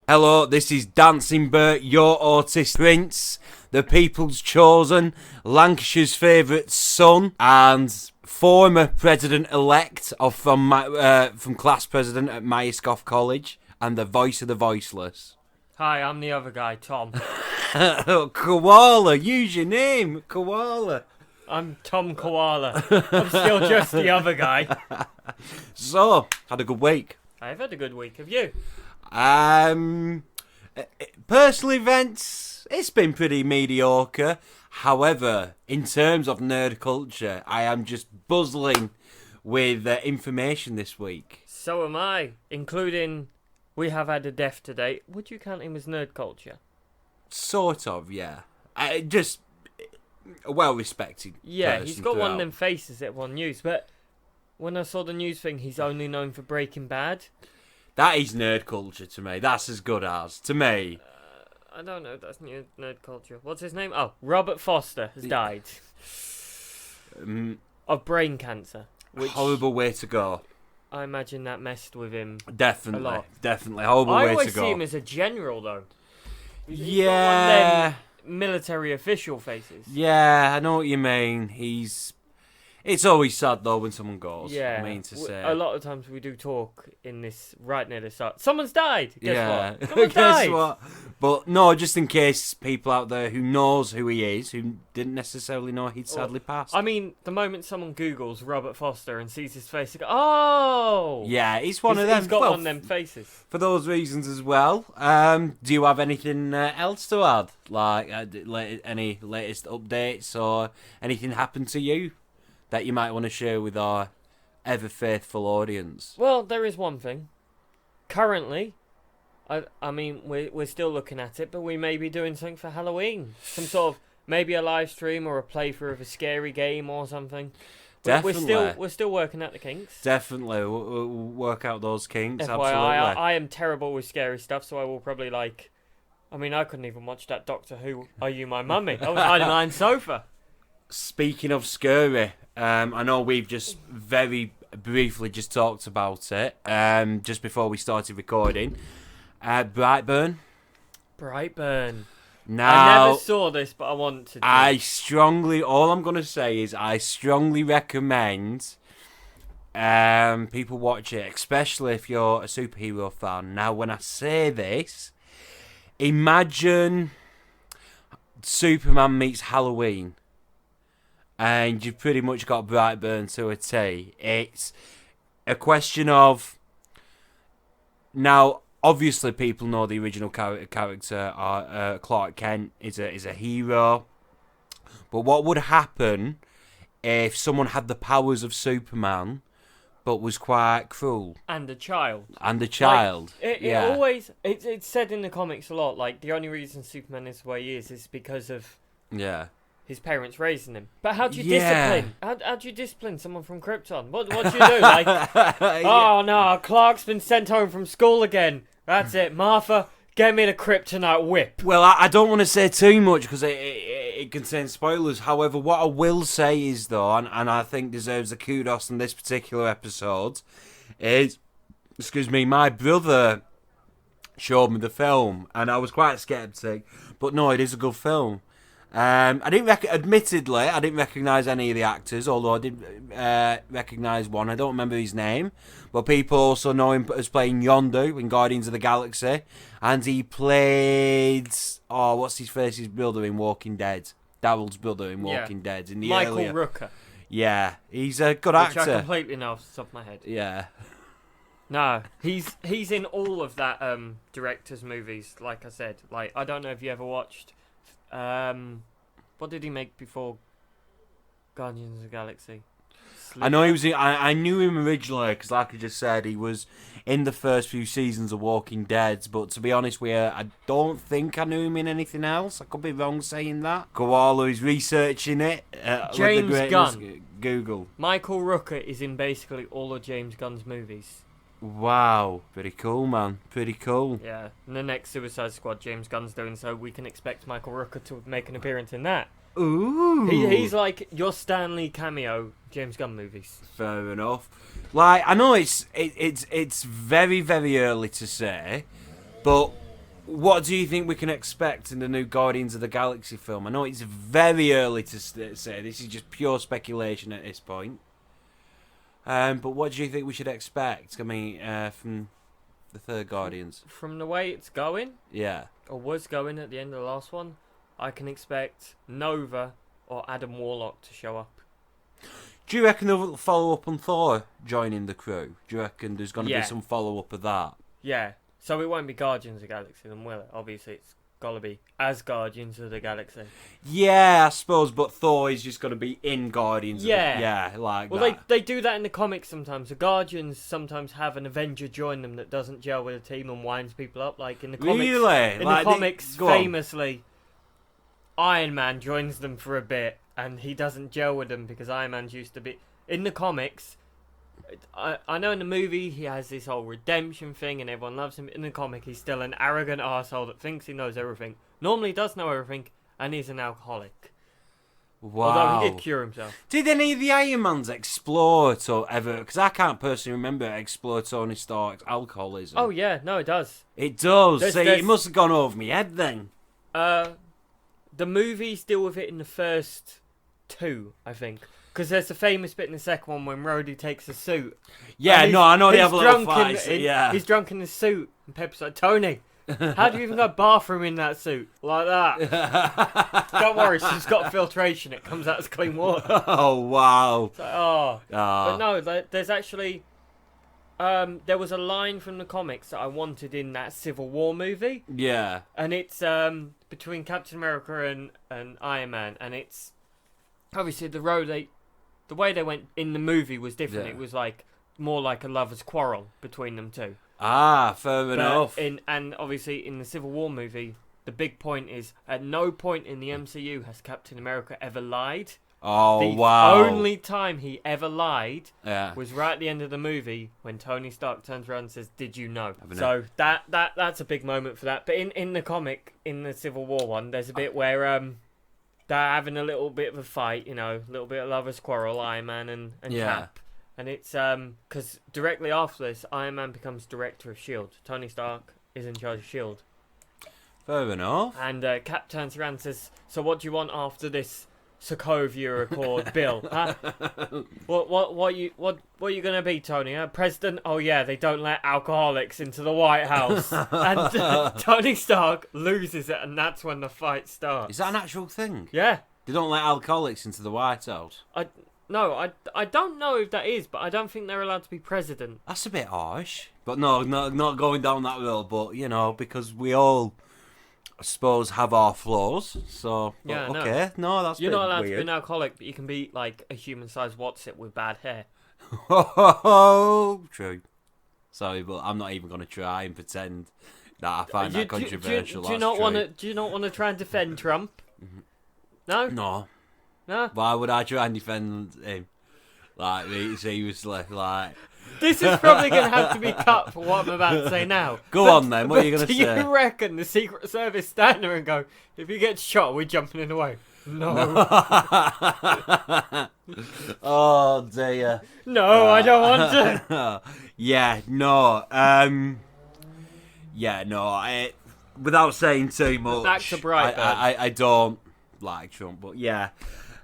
Hello, this is Dancingbear, your autist prince, the people's chosen, Lancashire's favourite son, and former president-elect from class president at Myerscough College, and the voice of the voiceless. Hi, I'm the other guy, Tom. Koala, use your name, Koala. I'm Tom Koala. I'm still just the other guy. So, had a good week. I've had a good week. Have you? Personal events, it's been pretty mediocre. However, in terms of nerd culture, I am just buzzing with information this week. So am I, including we have had a death today. Would you count him as nerd culture? Sort of, yeah. Just a well-respected Yeah, he's got throughout. one of them faces that one news, but when I saw the news thing, he's only known for Breaking Bad. That is nerd culture to me. That's as good as, to me. I don't know, that's nerd culture. What's his name? Oh, Robert Foster has died of brain cancer. Which horrible way to go. I imagine that messed with him Definitely, a lot. definitely. Horrible I way to always go. see him as a general, though. He's Yeah. got one of them military official faces. Yeah, I know what you mean. It's always sad though when someone goes. Yeah, I mean to say. a lot of times we do talk in this right near the start. Someone's died. Guess yeah. what? Someone's Guess died. what? But no, just in case people out there who knows who he is, who didn't necessarily know he'd sadly passed. I mean, the moment someone Googles Robert Foster and sees his face, they go, "Oh, yeah, he's one of them. He's got well, one of them faces." For those reasons as well. Do you have anything else to add? Like any latest updates or anything happened to you that you might want to share with our ever faithful audience? Well, there is one thing. Currently, I mean, we're still looking at it, but we may be doing something for Halloween. Some sort of, maybe a live stream or a playthrough of a scary game or something. Definitely. We're still working at the kinks. Definitely. We'll work out those kinks, FYI, absolutely. I am terrible with scary stuff, so I will probably I couldn't even watch that Doctor Who, Are You My Mummy? I was hiding behind sofa. Speaking of scary, I know we've just very briefly just talked about it just before we started recording. Brightburn. Now, I never saw this, but I want to do. All I'm going to say is I strongly recommend people watch it, especially if you're a superhero fan. Now, when I say this, imagine Superman meets Halloween. And you've pretty much got Brightburn to a T. It's a question of... Now, obviously, people know the original character, Clark Kent, is a hero. But what would happen if someone had the powers of Superman, but was quite cruel? And a child. It's said in the comics a lot, like, the only reason Superman is the way he is because of... Yeah. His parents raising him. But how do you discipline? How do you discipline someone from Krypton? What do you do? Like, oh no, Clark's been sent home from school again. That's it, Martha. Get me the kryptonite whip. Well, I don't want to say too much because it contains spoilers. However, what I will say is though, and I think deserves a kudos in this particular episode, is, my brother showed me the film, and I was quite sceptic. But no, it is a good film. Admittedly, I didn't recognise any of the actors, although I did recognise one. I don't remember his name, but people also know him as playing Yondu in Guardians of the Galaxy, and he played what's his face? His brother in Walking Dead, Daryl's brother in Walking Dead. In the Michael earlier... Rooker. Yeah, he's a good actor. Which I completely know off the top of my head. Yeah. No, he's in all of that director's movies. Like I said, like I don't know if you ever watched. What did he make before Guardians of the Galaxy? I know he was. I knew him originally because, like I just said, he was in the first few seasons of Walking Dead. But to be honest with you, I don't think I knew him in anything else. I could be wrong saying that. Koala is researching it. James Gunn. Google. Michael Rooker is in basically all of James Gunn's movies. Wow, pretty cool, man. Pretty cool. Yeah, and the next Suicide Squad James Gunn's doing, so we can expect Michael Rooker to make an appearance in that. Ooh. He's like your Stan Lee cameo James Gunn movies. Fair enough. Like, I know it's very, very early to say, but what do you think we can expect in the new Guardians of the Galaxy film? I know it's very early to say. This is just pure speculation at this point. But what do you think we should expect? I mean, from the third Guardians. From the way it's going, Yeah. or was going at the end of the last one, I can expect Nova or Adam Warlock to show up. Do you reckon they'll follow up on Thor joining the crew? Do you reckon there's going to be some follow up of that? Yeah. So it won't be Guardians of the Galaxy, then will it? Obviously, it's got to be as Guardians of the Galaxy. Yeah, I suppose, but Thor is just going to be in Guardians. Yeah. Like well, that. they do that in the comics sometimes. The Guardians sometimes have an Avenger join them that doesn't gel with the team and winds people up. Like in the comics. Really? In like the comics, famously, Iron Man joins them for a bit, and he doesn't gel with them because Iron Man's used to be... In the comics, I know in the movie he has this whole redemption thing and everyone loves him. In the comic, he's still an arrogant arsehole that thinks he knows everything. Normally does know everything, and he's an alcoholic. Wow. Although he did cure himself. Did any of the Iron Mans explore or ever? Because I can't personally remember explore Tony Stark's alcoholism. Oh yeah, no, it does. It does. There's- See, there's- it must have gone over my head then. The movies deal with it in the first two, I think. Because there's a famous bit in the second one when Rhodey takes a suit. Yeah, and no, I know they he's have a little drunk fight. Yeah. He's drunk in his suit. And Pepper's like, Tony, how do you even got a bathroom in that suit? Like that. Don't worry, she's got filtration. It comes out as clean water. Oh, wow. It's like, But no, there's actually... there was a line from the comics that I wanted in that Civil War movie. Yeah. And it's between Captain America and Iron Man. And it's... Obviously, the way they went in the movie was different. Yeah. It was like more like a lover's quarrel between them two. Fair enough. And obviously in the Civil War movie, the big point is at no point in the MCU has Captain America ever lied. Oh, The wow. only time he ever lied Yeah. was right at the end of the movie when Tony Stark turns around and says, "Did you know?" Haven't So that's a big moment for that. But in the comic, in the Civil War one, there's a bit where they're having a little bit of a fight, you know, a little bit of lovers quarrel, Iron Man and Cap. And it's because directly after this, Iron Man becomes director of S.H.I.E.L.D. Tony Stark is in charge of S.H.I.E.L.D. Fair enough. And Cap turns around and says, "So what do you want after this Sokovia Accord bill? Huh? What are you gonna be, Tony? President? Oh yeah, they don't let alcoholics into the White House." And Tony Stark loses it, and that's when the fight starts. Is that an actual thing? Yeah. They don't let alcoholics into the White House. I don't know if that is, but I don't think they're allowed to be president. That's a bit harsh. But no, not going down that road. But, you know, because we all, I suppose, have our flaws. So, Yeah, okay. No, that's You're not allowed to be weird. an alcoholic, but you can be like a human-sized Whatsit with bad hair. True. Sorry, but I'm not even going to try and pretend that I find that controversial. Do you not want to try and defend Trump? No? No. Why would I try and defend him? Like, seriously, like... This is probably going to have to be cut for what I'm about to say now. Go on then, what are you going to say? Do you reckon the Secret Service stand there and go, if he gets shot, we're jumping in the way? No. Oh, dear. No, I don't want to. Yeah, no. Without saying too much... Back to Brightburn. I don't like Trump, but yeah...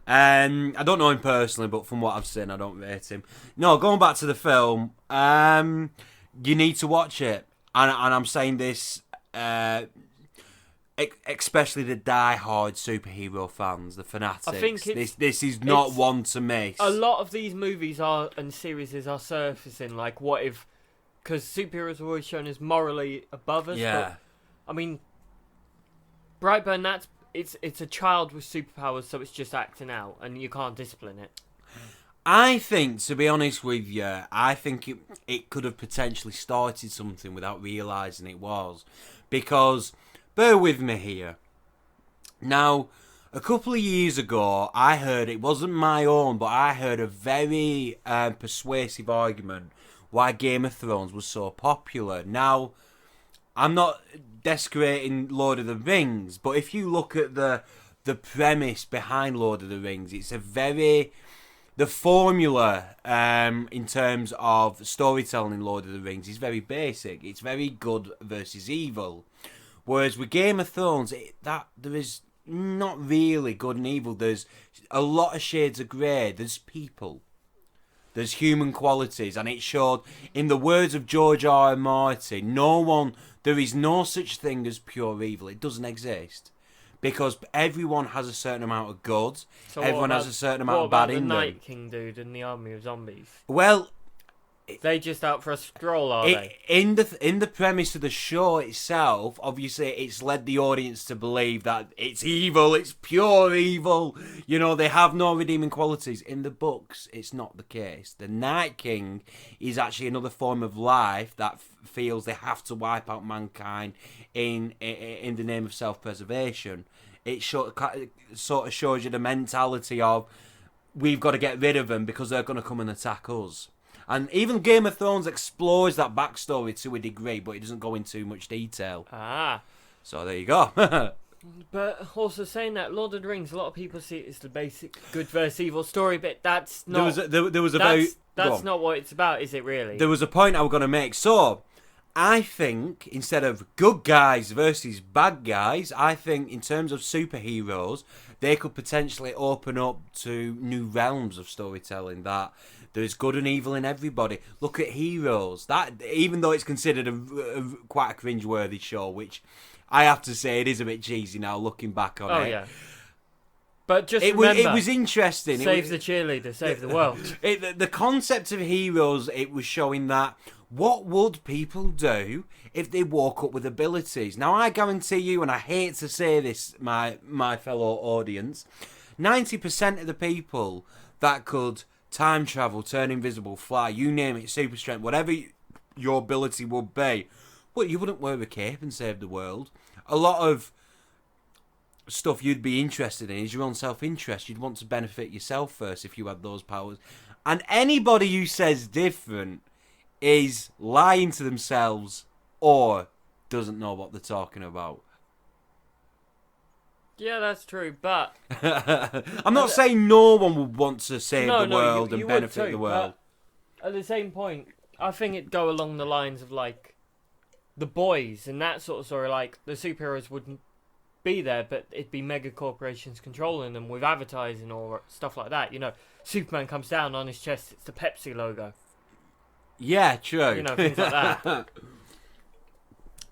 I don't know him personally, but from what I've seen, I don't rate him. No, going back to the film, you need to watch it, and I'm saying this, especially the die-hard superhero fans, the fanatics. I think this is not one to miss. A lot of these movies and series are surfacing like, what if? Because superheroes are always shown as morally above us. Yeah. But, I mean, Brightburn, It's a child with superpowers, so it's just acting out, and you can't discipline it. I think, to be honest with you, I think it could have potentially started something without realising it was. Because, bear with me here. Now, a couple of years ago, I heard, it wasn't my own, but I heard a very persuasive argument why Game of Thrones was so popular. Now, I'm not desecrating Lord of the Rings, but if you look at the premise behind Lord of the Rings, it's the formula in terms of storytelling in Lord of the Rings is very basic. It's very good versus evil. Whereas with Game of Thrones, there is not really good and evil. There's a lot of shades of grey. There's people. There's human qualities, and it showed, in the words of George R. R. Martin, there is no such thing as pure evil. It doesn't exist. Because everyone has a certain amount of good, So everyone has a certain amount of bad in them. the Night King dude and the army of zombies? Well, They just out for a stroll, are they? in the premise of the show itself, obviously it's led the audience to believe that it's evil, it's pure evil. You know, they have no redeeming qualities. In the books, it's not the case. The Night King is actually another form of life that feels they have to wipe out mankind in the name of self-preservation. It sort of shows you the mentality of, we've got to get rid of them because they're going to come and attack us. And even Game of Thrones explores that backstory to a degree, but it doesn't go into much detail. Ah. So there you go. But also saying that, Lord of the Rings, a lot of people see it as the basic good versus evil story, but that's not... That's not what it's about, is it really? There was a point I was going to make. So, I think, instead of good guys versus bad guys, I think in terms of superheroes, they could potentially open up to new realms of storytelling, that there's good and evil in everybody. Look at Heroes. That, even though it's considered quite a cringe-worthy show, which I have to say it is a bit cheesy now looking back on it. Oh, yeah. But just It remember, was interesting. Save the cheerleader, save the world. The concept of Heroes, it was showing that what would people do if they woke up with abilities? Now, I guarantee you, and I hate to say this, my fellow audience, 90% of the people that could time travel, turn invisible, fly, you name it, super strength, whatever your ability would be, well, you wouldn't wear a cape and save the world. A lot of stuff you'd be interested in is your own self-interest. You'd want to benefit yourself first if you had those powers. And anybody who says different is lying to themselves or doesn't know what they're talking about. Yeah, that's true, but... I'm not saying no one would want to save the world you and benefit too, the world. At the same point, I think it'd go along the lines of, like, The Boys and that sort of story. Like, the superheroes wouldn't be there, but it'd be mega corporations controlling them with advertising or stuff like that. You know, Superman comes down, on his chest, it's the Pepsi logo. Yeah, true. You know, things like that.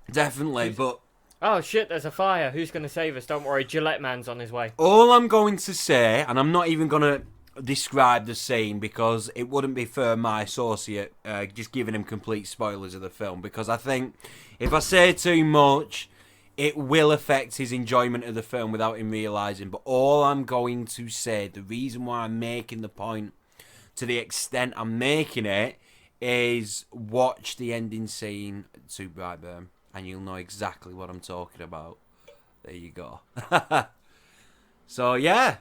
Definitely, but... Oh shit, there's a fire. Who's going to save us? Don't worry, Gillette Man's on his way. All I'm going to say, and I'm not even going to describe the scene because it wouldn't be fair my associate just giving him complete spoilers of the film, because I think if I say too much, it will affect his enjoyment of the film without him realising. But all I'm going to say, the reason why I'm making the point to the extent I'm making it, is watch the ending scene to Brightburn, and you'll know exactly what I'm talking about. There you go. So, yeah.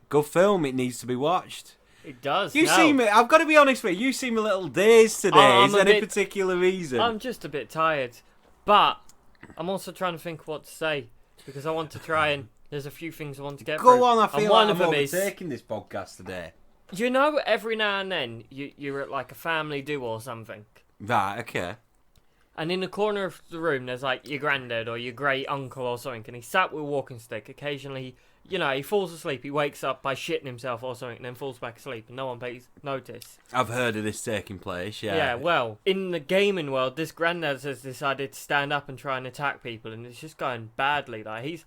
Good film. It needs to be watched. It does. You seem... I've got to be honest with you. You seem a little dazed today. Is there any particular reason? I'm just a bit tired. But I'm also trying to think what to say. Because I want to try and... There's a few things I want to get through. Go on. I feel like I'm overtaking this podcast today. You know, every now and then, you're at like a family do or something. Right, okay. And in the corner of the room, there's like your granddad or your great uncle or something, and he sat with a walking stick. Occasionally, you know, he falls asleep, he wakes up by shitting himself or something, and then falls back asleep, and no one pays notice. I've heard of this taking place, yeah. Yeah, well, in the gaming world, this granddad has decided to stand up and try and attack people, and it's just going badly. Like, he's...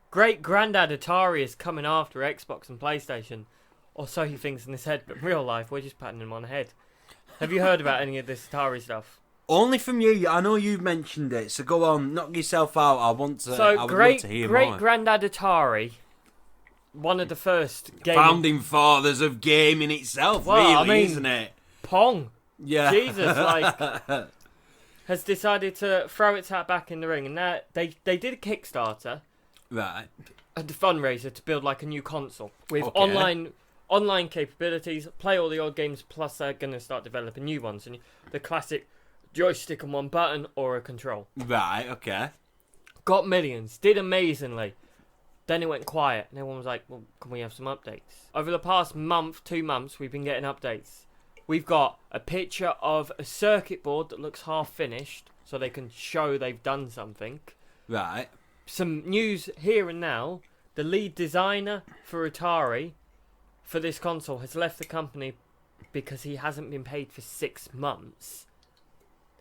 Great Granddad Atari is coming after Xbox and PlayStation. Or so he thinks in his head, but in real life, we're just patting him on the head. Have you heard about any of this Atari stuff? Only from you. I know you've mentioned it, so go on, knock yourself out. I would love to hear more. Great Granddad Atari, one of the first founding fathers of gaming itself, well, really, isn't it? Pong. Yeah. Jesus, like, has decided to throw its hat back in the ring, and now they did a Kickstarter, right, a fundraiser to build like a new console with online capabilities, play all the old games, plus they're going to start developing new ones. And the classic joystick and one button or a control. Right, okay. Got millions, did amazingly. Then it went quiet, and everyone was like, well, can we have some updates? Over the past month, 2 months, we've been getting updates. We've got a picture of a circuit board that looks half finished, so they can show they've done something. Right. Some news here and now. The lead designer for Atari for this console has left the company because he hasn't been paid for 6 months.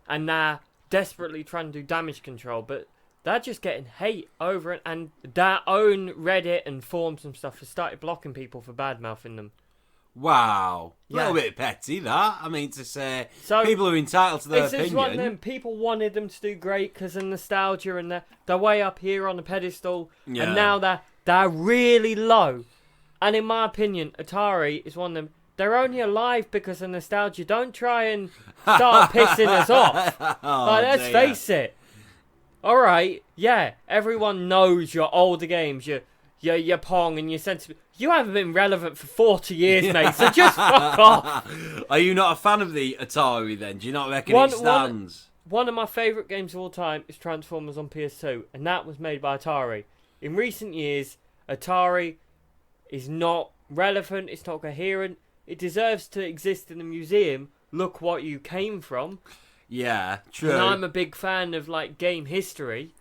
And they're desperately trying to do damage control, but they're just getting hate over it, and their own Reddit and forums and stuff have started blocking people for bad-mouthing them. Wow. A Yeah. little bit petty, that. I mean, to say So, people are entitled to their it's just opinion. one of them. People wanted them to do great because of nostalgia, and they're way up here on the pedestal, Yeah. and now they're really low. And in my opinion, Atari is one of them. They're only alive because of nostalgia. Don't try and start pissing us off. Oh, Like, let's dear. face it. Alright, yeah, everyone knows your older games, your Pong and your Sensible. You haven't been relevant for 40 years, mate, so just fuck off. Are you not a fan of the Atari then? Do you not reckon One- it stands? One of my favourite games of all time is Transformers on PS2, and that was made by Atari. In recent years, Atari is not relevant, it's not coherent, it deserves to exist in a museum. Look what you came from. Yeah, true. And I'm a big fan of like game history,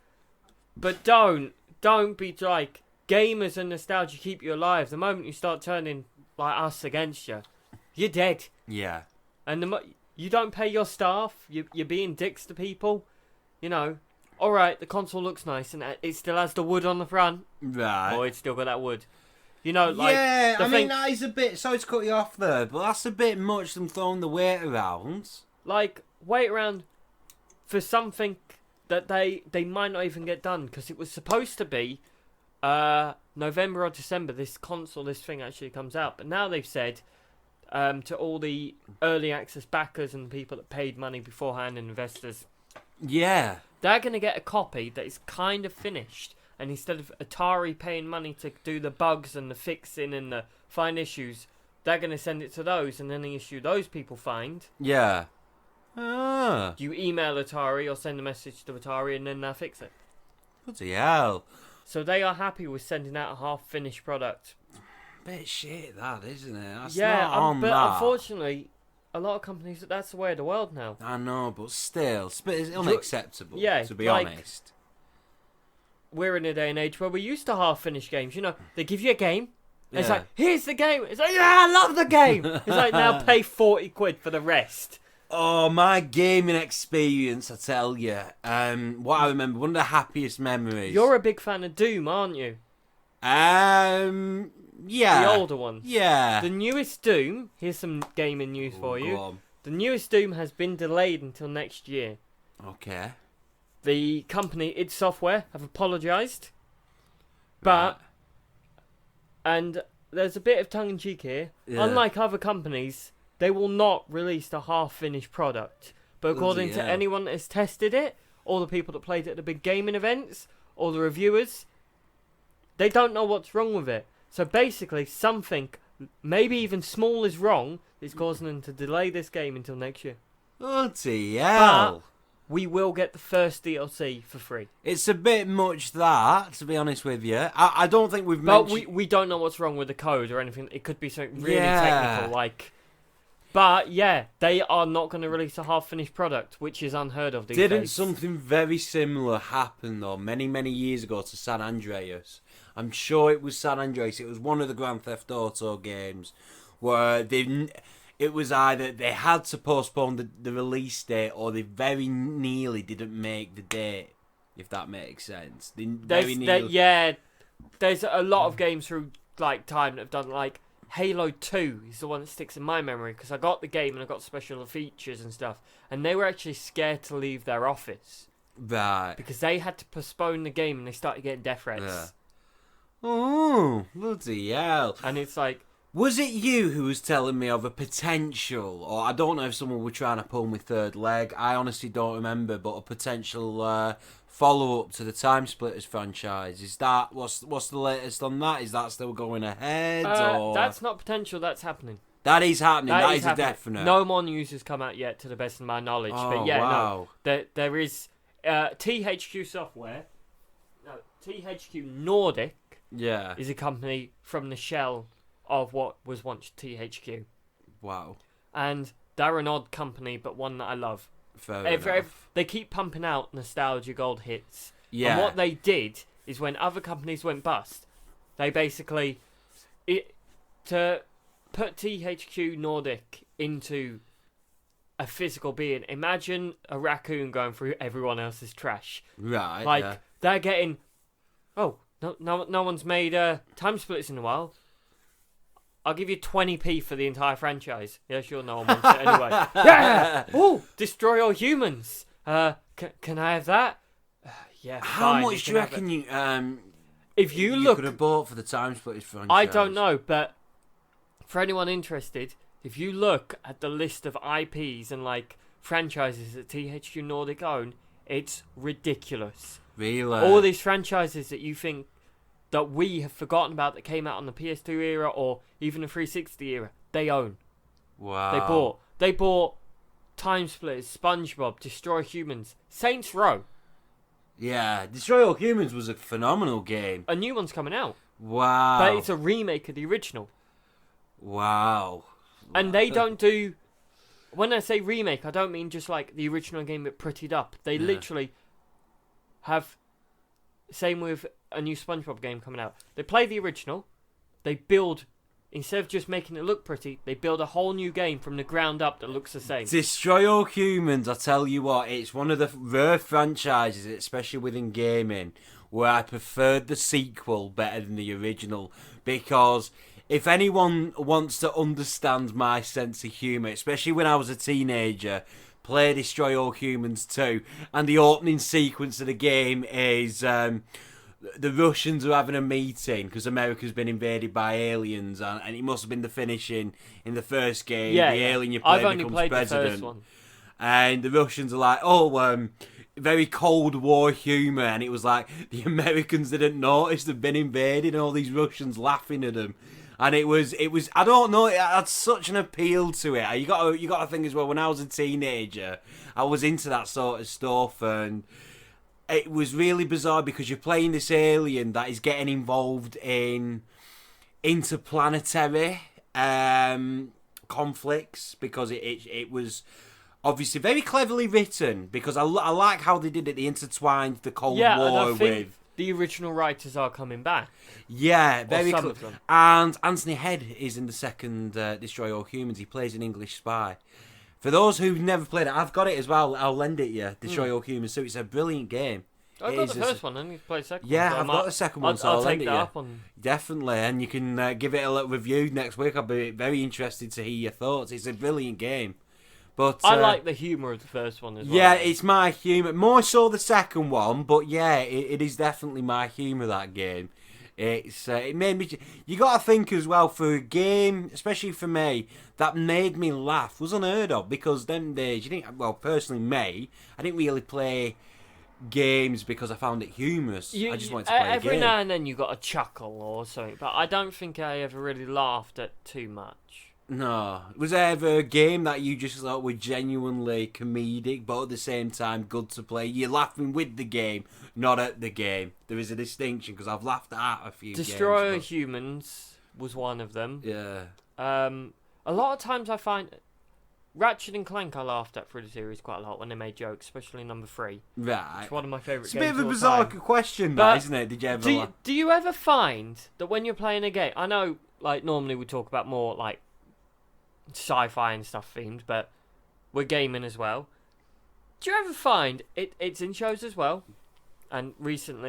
but don't be like gamers and nostalgia keep you alive. The moment you start turning like us against you, you're dead. Yeah. And you don't pay your staff. You're being dicks to people. You know. All right, the console looks nice and it still has the wood on the front. Right. Oh, it's still got that wood. You know, like yeah, the I thing, mean, that is a bit... Sorry to cut you off there, but that's a bit much them throwing the weight around. like wait around for something that they might not even get done because it was supposed to be November or December. This thing actually comes out, but now they've said to all the early access backers and the people that paid money beforehand and investors, Yeah. they're going to get a copy that is kind of finished, and instead of Atari paying money to do the bugs and the fixing and the fine issues, they're going to send it to those, and then the issue those people find, Yeah. Ah. you email Atari or send a message to Atari, and then they'll fix it. Bloody hell. So they are happy with sending out a half-finished product. Bit shit, that, isn't it? That's Yeah, not on but that. unfortunately, a lot of companies, that's the way of the world now. I know, but still, it's unacceptable, Yeah, to be like- honest. We're in a day and age where we're used to half-finished games. You know, they give you a game, and it's Yeah. like, here's the game. It's like, yeah, I love the game. It's like, now pay 40 quid for the rest. Oh, my gaming experience, I tell you. What I remember, one of the happiest memories. You're a big fan of Doom, aren't you? Yeah. The older one. Yeah. The newest Doom, here's some gaming news for Go you. on. The newest Doom has been delayed until next year. Okay. The company, id Software, have apologised. But, and there's a bit of tongue-in-cheek here. Yeah. Unlike other companies, they will not release a half-finished product. But according Bloody to hell. anyone that has tested it, all the people that played it at the big gaming events, all the reviewers, they don't know what's wrong with it. So basically, something, maybe even small, is wrong, is causing them to delay this game until next year. Bloody hell. We will get the first DLC for free. It's a bit much that, to be honest with you. I don't think we've But mentioned... we don't know what's wrong with the code or anything. It could be something really Yeah. technical, like... But, yeah, they are not going to release a half-finished product, which is unheard of these Didn't days. something very similar happen, though, many, many years ago to San Andreas? I'm sure it was San Andreas. It was one of the Grand Theft Auto games where it was either they had to postpone the release date or they very nearly didn't make the date, if that makes sense. There's a lot of games through like time that have done, like Halo 2 is the one that sticks in my memory because I got the game and I got special features and stuff, and they were actually scared to leave their office Right. because they had to postpone the game and they started getting death threats. Yeah. Oh, bloody hell. And it's like, Was it you who was telling me of a potential, or I don't know if someone were trying to pull my third leg, I honestly don't remember, but a potential follow-up to the Time Splitters franchise? Is that, what's the latest on that? Is that still going ahead? Or? that's not potential, that's happening. That is happening, that is happening. a definite. No more news has come out yet, to the best of my knowledge. Oh, but yeah, wow. no, there is THQ Software. No, THQ Nordic Yeah. is a company from the shell of what was once THQ. Wow. And they're an odd company, but one that I love. Fair enough. They keep pumping out nostalgia gold hits. Yeah. And what they did is when other companies went bust, they basically to put THQ Nordic into a physical being. Imagine a raccoon going through everyone else's trash. Right. Like yeah. they're getting, no one's made Time Splitters in a while. I'll give you 20p for the entire franchise. Yeah, sure, no one wants it anyway. Yeah! Oh, destroy all humans. Can I have that? Yeah, How fine, much do you reckon if you you look, could have bought for the Time Splitters franchise? I don't know, but for anyone interested, if you look at the list of IPs and like franchises that THQ Nordic own, it's ridiculous. Really? All these franchises that you think that we have forgotten about that came out on the PS2 era or even the 360 era, they own. Wow. They bought Time Splitters, SpongeBob, Destroy Humans, Saints Row. Yeah, Destroy All Humans was a phenomenal game. A new one's coming out. Wow. But it's a remake of the original. Wow. And they don't do... When I say remake, I don't mean just like the original game but prettied up. They literally have... Same with a new SpongeBob game coming out. They play the original. They build... Instead of just making it look pretty, they build a whole new game from the ground up that looks the same. Destroy All Humans, I tell you what, it's one of the rare franchises, especially within gaming, where I preferred the sequel better than the original. Because if anyone wants to understand my sense of humour, especially when I was a teenager, play Destroy All Humans 2, and the opening sequence of the game is... the Russians are having a meeting because America's been invaded by aliens, and it must have been the finishing in the first game. Yeah, the alien you play becomes president. The first one. And the Russians are like, very Cold War humour, and it was like the Americans didn't notice they'd been invaded, and all these Russians laughing at them. And it was I don't know, it had such an appeal to it. You got to think as well, when I was a teenager, I was into that sort of stuff, and it was really bizarre because you're playing this alien that is getting involved in interplanetary conflicts, because it was obviously very cleverly written, because I like how they did it. They intertwined the Cold War and I think with... the original writers are coming back. Yeah, very some of them. And Anthony Head is in the second Destroy All Humans. He plays an English spy. For those who've never played it, I've got it as well. I'll lend it you. Destroy All Humans. So it's a brilliant game. I got the first one, and you played the second one. Yeah, so I've got the second one, so I'll take lend it that you. up on... Definitely, and you can give it a little review next week. I'll be very interested to hear your thoughts. It's a brilliant game. But I like the humour of the first one as well. Yeah, it's my humour. More so the second one, but yeah, it is definitely my humour, that game. It made me... You got to think as well, for a game, especially for me, that made me laugh, was unheard of, because them days, personally me, I didn't really play games because I found it humorous. I just wanted to play a game. Every now and then you got a chuckle or something, but I don't think I ever really laughed at too much. No. Was there ever a game that you just thought were genuinely comedic, but at the same time good to play? You're laughing with the game, not at the game. There is a distinction, because I've laughed at a few Destroy games. Humans was one of them. Yeah. A lot of times I find... Ratchet and Clank I laughed at through the series quite a lot when they made jokes, especially number 3. Right. It's one of my favourite games. It's a bit of a all bizarre time. question, But that, isn't it? Did you ever... Do you ever find that when you're playing a game... I know, like, normally we talk about more, like, sci-fi and stuff themed, but we're gaming as well. Do you ever find... It's in shows as well, and recent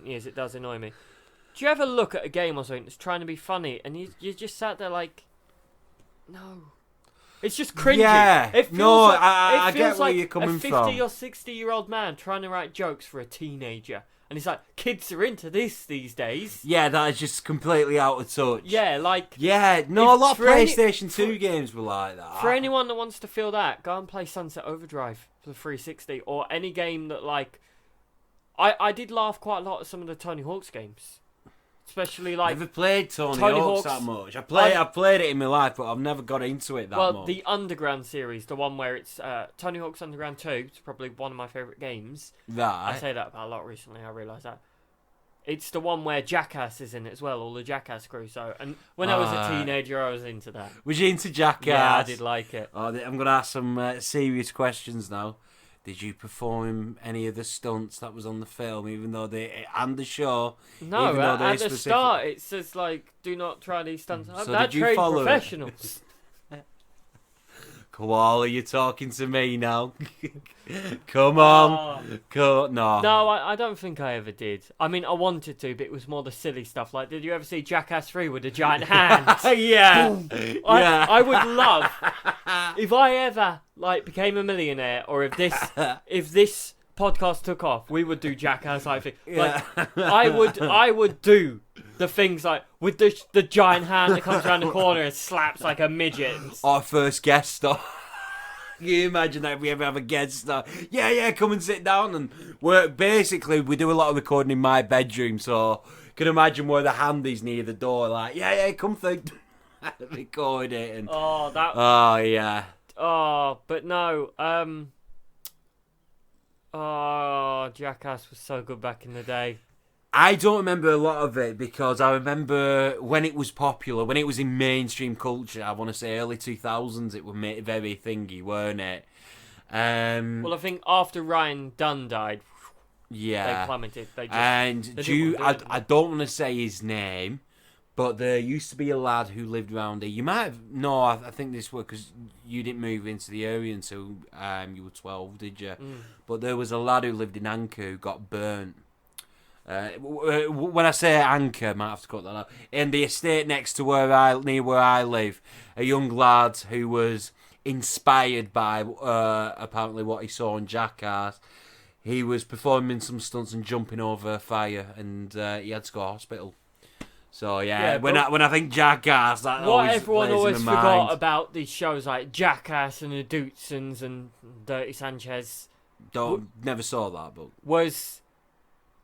years it does annoy me. Do you ever look at a game or something that's trying to be funny, and you just sat there like... No... It's just cringy. Yeah. It feels No, like, I it get feels where like you're coming a 50 from. or 60-year-old man trying to write jokes for a teenager. And it's like, kids are into this these days. Yeah, that is just completely out of touch. Yeah, like... Yeah, no, a lot of for any- PlayStation 2 games were like that. For anyone that wants to feel that, go and play Sunset Overdrive for the 360. Or any game that, like... I did laugh quite a lot at some of the Tony Hawk's games. Especially like... I've never played Tony Hawk's Hawk's that much. I've played it in my life, but I've never got into it that much. Well, the Underground series, the one where it's Tony Hawk's Underground 2, it's probably one of my favourite games. Right. I say that about a lot recently, I realise that. It's the one where Jackass is in it as well, all the Jackass crew. So, and when I was a teenager, I was into that. Was you into Jackass? Yeah, I did like it. Oh, I'm going to ask some serious questions now. Did you perform any of the stunts that was on the film, even though and the show? No, even though at the start it says like, "Do not try these stunts." So That did you trained follow it? professionals. Koala, you're talking to me now. Come on. No. No, I don't think I ever did. I mean, I wanted to, but it was more the silly stuff. Like, did you ever see Jackass 3 with the giant hands? Yeah. Yeah. I would love if I ever like became a millionaire, or if this podcast took off, we would do Jackass. I think. Like, I would do the things like with the giant hand that comes around the corner and slaps like a midget. Our first guest star. Can you imagine that if we ever have a guest star? Yeah, come and sit down. And we do a lot of recording in my bedroom, so can imagine where the hand is near the door. Like, yeah, come through. Record it. And, oh, yeah. Oh, but no. Oh, Jackass was so good back in the day. I don't remember a lot of it because I remember when it was popular, when it was in mainstream culture. I want to say early 2000s. It was very thingy, weren't it? Well, I think after Ryan Dunn died, yeah, they plummeted. I don't want to say his name, but there used to be a lad who lived around here. You might have I think this was because you didn't move into the area until you were 12, did you? But there was a lad who lived in Anchor who got burnt. When I say Anchor, I might have to cut that out. In the estate next to near where I live, a young lad who was inspired by apparently what he saw on Jackass. He was performing some stunts and jumping over fire, and he had to go to hospital. So yeah, when I think Jackass, that what everyone always forgot mind. about these shows like Jackass and the Dutesons and Dirty Sanchez. Never saw that, but was.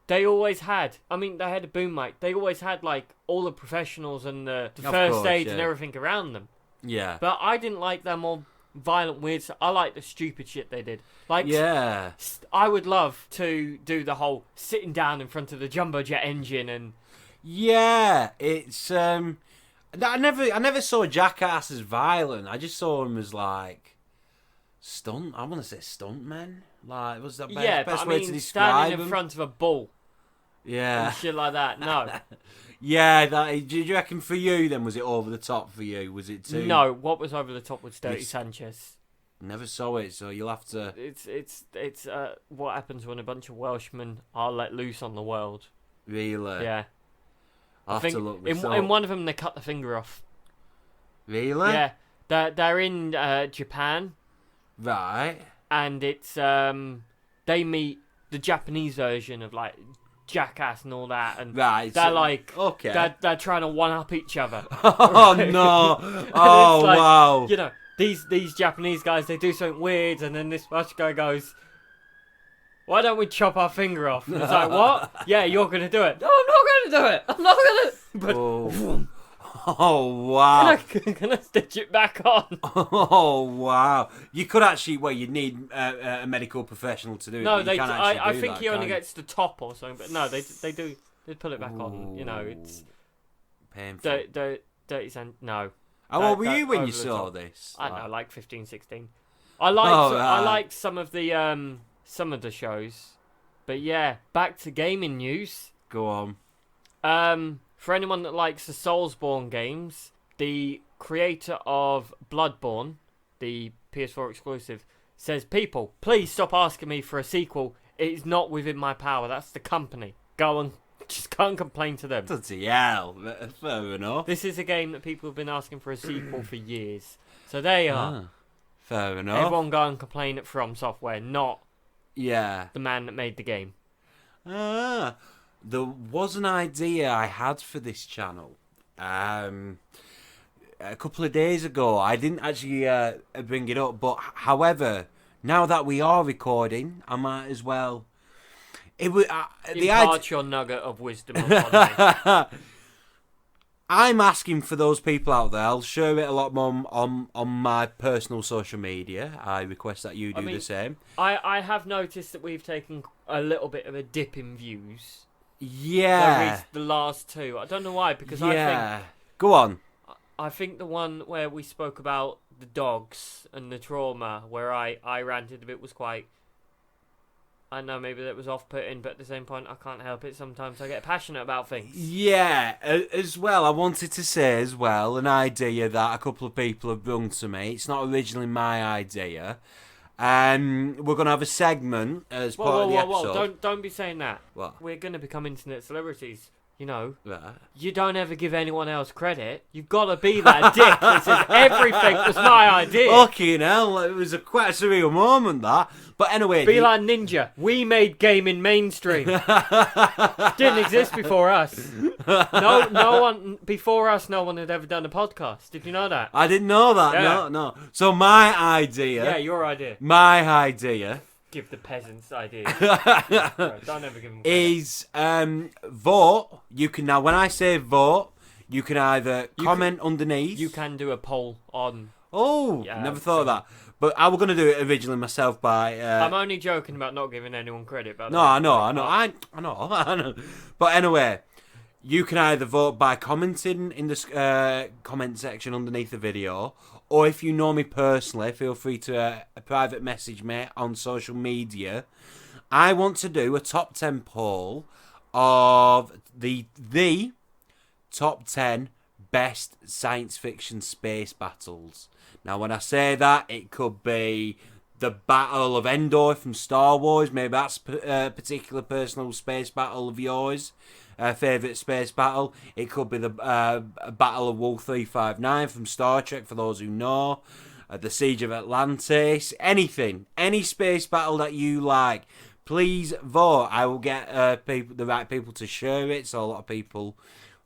They always had. I mean, they had a boom mic. They always had like all the professionals and the first aid and everything around them. Yeah. But I didn't like that more violent, weird stuff. I like the stupid shit they did. Like, yeah. I would love to do the whole sitting down in front of the jumbo jet engine and. Yeah, it's I never saw Jackass as violent. I just saw him as like stunt. I want to say stuntmen. Like, was that best way to describe standing in him? front of a bull. Yeah. And shit like that. No. Yeah, do you reckon for you then, was it over the top for you? Was it too? No, what was over the top was Dirty Sanchez. Never saw it, so you'll have to. It's what happens when a bunch of Welshmen are let loose on the world. Really? Yeah. I'll have to look this up. In one of them, they cut the finger off. Really? Yeah. They're in Japan. Right. And it's they meet the Japanese version of like Jackass and all that, and right, they're like, okay, they're trying to one up each other. Oh no! Oh like, wow! You know, these Japanese guys, they do something weird, and then this Welsh guy goes, "Why don't we chop our finger off?" And it's like, what? Yeah, you're gonna do it. No, I'm not gonna do it. I'm not gonna. But oh. Oh wow! Can I stitch it back on? Oh wow! You could actually. Well, you'd need a medical professional to do it. No, I think he only gets the top or something. But no, they do. They pull it back on. You know, it's painful. Dirty Sand. No. How old were you when you saw this? I don't know, like 15, 16. I liked some of the shows, but yeah. Back to gaming news. Go on. For anyone that likes the Soulsborne games, the creator of Bloodborne, the PS4 exclusive, says, "People, please stop asking me for a sequel. It is not within my power. That's the company. Just go and complain to them." Bloody hell. Fair enough. This is a game that people have been asking for a sequel for years. So there you are. Fair enough. Everyone go and complain at From Software, not the man that made the game. There was an idea I had for this channel a couple of days ago. I didn't actually bring it up, but however, now that we are recording, I might as well. Impart your nugget of wisdom upon me. I'm asking for those people out there. I'll share it a lot more on my personal social media. I request that you do the same. I have noticed that we've taken a little bit of a dip in views. Yeah. The last two. I don't know why, because I think... Go on. I think the one where we spoke about the dogs and the trauma, where I ranted a bit, was quite I know maybe that was off-putting, but at the same point, I can't help it. Sometimes I get passionate about things. Yeah, as well, I wanted to say as well, an idea that a couple of people have brought to me. It's not originally my idea. We're going to have a segment as part of the episode. Whoa. Don't be saying that. What? We're going to become internet celebrities. You know, Right. you don't ever give anyone else credit. You've got to be that dick that says everything was my idea. Fucking hell, it was quite a surreal moment, that. But anyway... Be like Ninja. We made gaming mainstream. Didn't exist before us. No one before us, no one had ever done a podcast. Did you know that? I didn't know that, Yeah. no. So my idea... Yeah, your idea. My idea... Give the peasants ideas. Don't ever give them credit. Is vote. You can now, when I say vote, you can either comment underneath. You can do a poll on... Oh, Yeah, never thought of that. But I was going to do it originally myself by... I'm only joking about not giving anyone credit. But No, I know. But anyway, you can either vote by commenting in the comment section underneath the video, or if you know me personally, feel free to private message me on social media. I want to do a top 10 poll of the top 10 best science fiction space battles. Now, when I say that, it could be the Battle of Endor from Star Wars. Maybe that's a particular personal space battle of yours. Favourite space battle. It could be the Battle of Wolf 359 from Star Trek, for those who know. The Siege of Atlantis. Anything. Any space battle that you like. Please vote. I will get the right people to share it, so a lot of people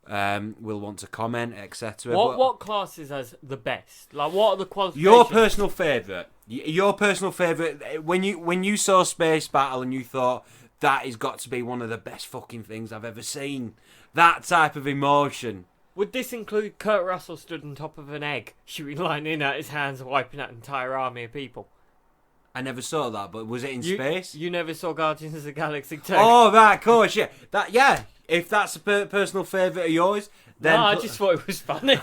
will want to comment, etc. What classes as the best? Like, what are the qualifications? Your personal favourite. Your personal favourite. When you saw Space Battle and you thought, that has got to be one of the best fucking things I've ever seen. That type of emotion. Would this include Kurt Russell stood on top of an egg, shooting lightning out his hands and wiping out an entire army of people? I never saw that, but was it in space? You never saw Guardians of the Galaxy 2? Oh, right, of course, yeah. If that's a personal favourite of yours, then... No, I just thought it was funny.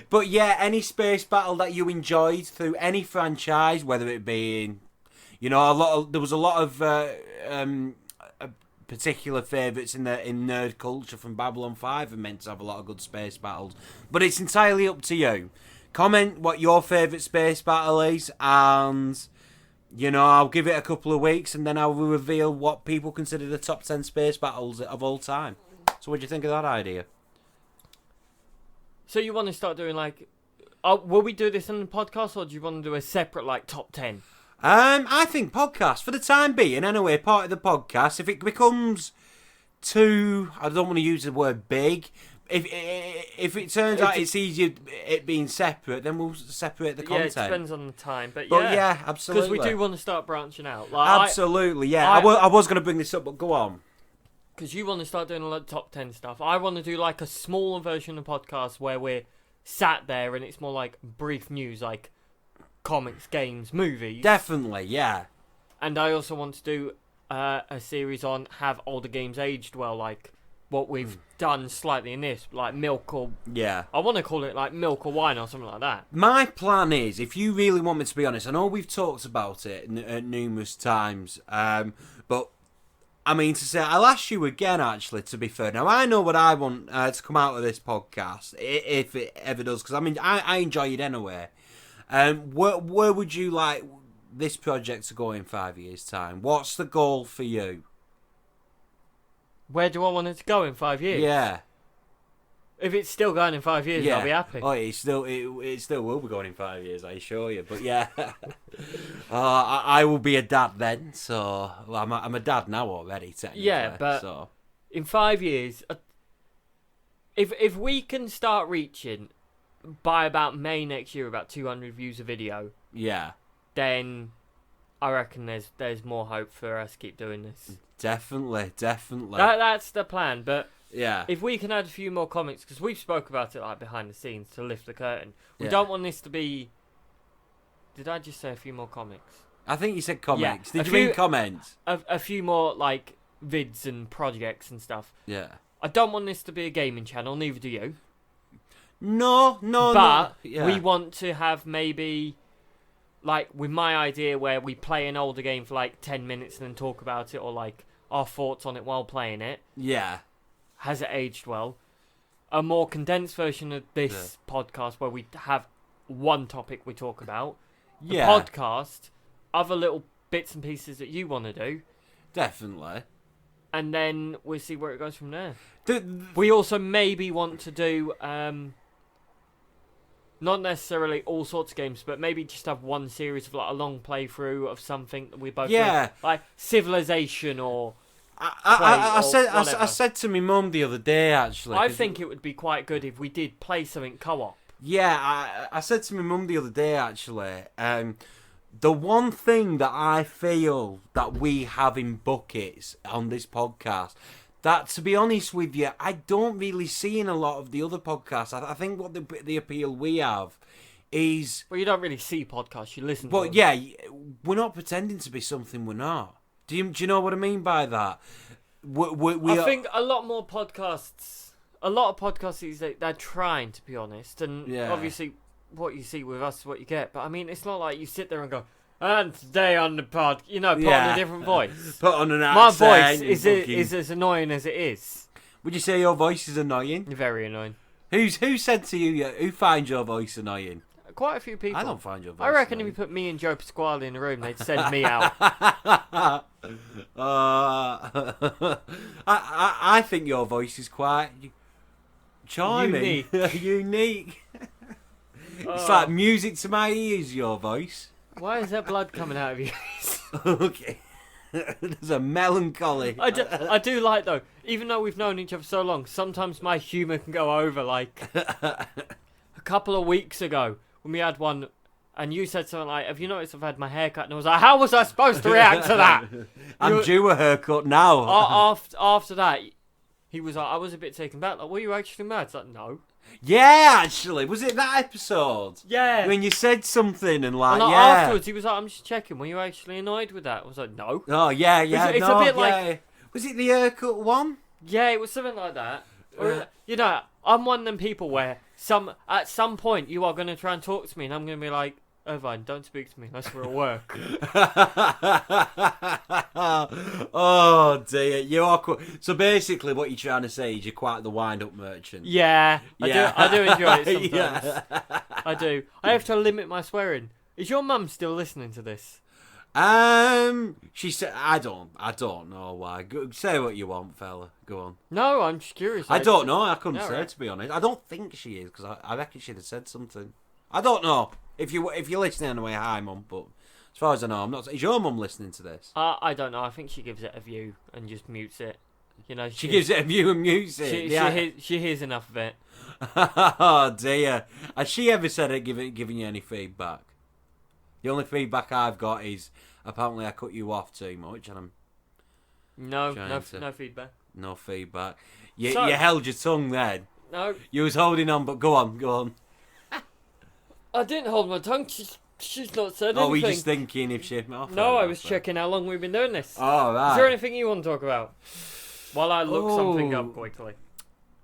But yeah, any space battle that you enjoyed through any franchise, whether it be in... You know, there was a lot of particular favourites in nerd culture from Babylon 5 and meant to have a lot of good space battles. But it's entirely up to you. Comment what your favourite space battle is, and I'll give it a couple of weeks and then I will reveal what people consider the top 10 space battles of all time. So what do you think of that idea? So you want to start doing will we do this in the podcast, or do you want to do a separate top 10? I think podcast for the time being. Anyway, part of the podcast. If it becomes too, I don't want to use the word big. If it turns out it's easier it being separate, then we'll separate the content. Yeah, it depends on the time, but yeah, absolutely. Because we do want to start branching out. Absolutely, yeah. I was going to bring this up, but go on. Because you want to start doing a lot of top 10 stuff. I want to do a smaller version of podcast where we're sat there and it's more like brief news, like comics, games, movies. Definitely, yeah. And I also want to do a series on have older games aged well, like what we've done slightly in this, like milk or... Yeah. I want to call it like milk or wine or something like that. My plan is, if you really want me to be honest, I know we've talked about it numerous times, but I mean to say, I'll ask you again actually, to be fair. Now I know what I want to come out of this podcast, if it ever does, because I mean I enjoy it anyway. Where would you like this project to go in 5 years' time? What's the goal for you? Where do I want it to go in 5 years? Yeah. If it's still going in 5 years, I'll be happy. Oh, it still will be going in 5 years, I assure you. But yeah, I will be a dad then. So I'm a dad now already, technically. Yeah, but in 5 years, if we can start reaching by about May next year about 200 views a video, yeah, then I reckon there's more hope for us to keep doing this. Definitely. That's the plan, but yeah, if we can add a few more comics, because we've spoke about it behind the scenes to lift the curtain. We Yeah. don't want this to be... Did I just say a few more comics? I think you said comics. Yeah, Did you mean comments? A few more vids and projects and stuff. Yeah. I don't want this to be a gaming channel, neither do you. No. But Yeah. we want to have maybe like with my idea where we play an older game for like 10 minutes and then talk about it, or like our thoughts on it while playing it. Yeah. Has it aged well? A more condensed version of this podcast where we have one topic we talk about. The podcast, other little bits and pieces that you want to do. Definitely. And then we'll see where it goes from there. We also maybe want to do, not necessarily all sorts of games, but maybe just have one series of like a long playthrough of something that we both do. Like Civilization or... I said to my mum the other day, actually. I think it would be quite good if we did play something co-op. Yeah, I said to my mum the other day, actually. The one thing that I feel that we have in buckets on this podcast, that, to be honest with you, I don't really see in a lot of the other podcasts. I think what the appeal we have is... Well, you don't really see podcasts, you listen to them. But yeah, we're not pretending to be something we're not. Do you know what I mean by that? I think a lot of podcasts these days, they're trying, to be honest. And obviously, what you see with us is what you get. But I mean, it's not like you sit there and go, and today on the pod, put on a different voice. Put on an accent. My voice is as annoying as it is. Would you say your voice is annoying? Very annoying. Who said to you, who finds your voice annoying? Quite a few people. I don't find your voice I reckon annoying. if you put me and Joe Pasquale in a room, they'd send me out. I think your voice is quite charming. Unique. It's like music to my ears, your voice. Why is there blood coming out of you? Okay. There's a melancholy. I do like, though, even though we've known each other so long, sometimes my humour can go over, like, a couple of weeks ago, when we had one, and you said something like, have you noticed I've had my hair cut? And I was like, how was I supposed to react to that? I'm due a haircut now. After that, he was like, I was a bit taken back. Like, were you actually mad? It's like, no. Yeah, actually. Was it that episode? Yeah. When you said something and like, afterwards, he was like, I'm just checking. Were you actually annoyed with that? I was like, no. Oh, yeah. It's a bit like... Was it the haircut one? Yeah, it was something like that. Or, I'm one of them people where at some point you are going to try and talk to me and I'm going to be like, Irvine, don't speak to me unless we're at work. Oh dear, you are so basically what you're trying to say is you're quite the wind-up merchant. Yeah. I do enjoy it sometimes. Yeah. I do. I have to limit my swearing. Is your mum still listening to this? She said, I don't know why. Say what you want, fella. Go on. No, I'm just curious. I don't know. I couldn't say, to be honest. I don't think she is, because I reckon she'd have said something. I don't know. If you're listening anyway, hi, mum. But as far as I know, I'm not. Is your mum listening to this? I don't know. I think she gives it a view and just mutes it. She gives it a view and mutes it. She hears enough of it. Oh dear. Has she ever said it, giving you any feedback? The only feedback I've got is apparently I cut you off too much, and I'm no feedback. No feedback. You held your tongue then. No. You was holding on, but go on. I didn't hold my tongue. She's not said anything. Oh, were you just thinking if she... No, I was checking how long we've been doing this. Oh, right. Is there anything you want to talk about? While I look something up quickly.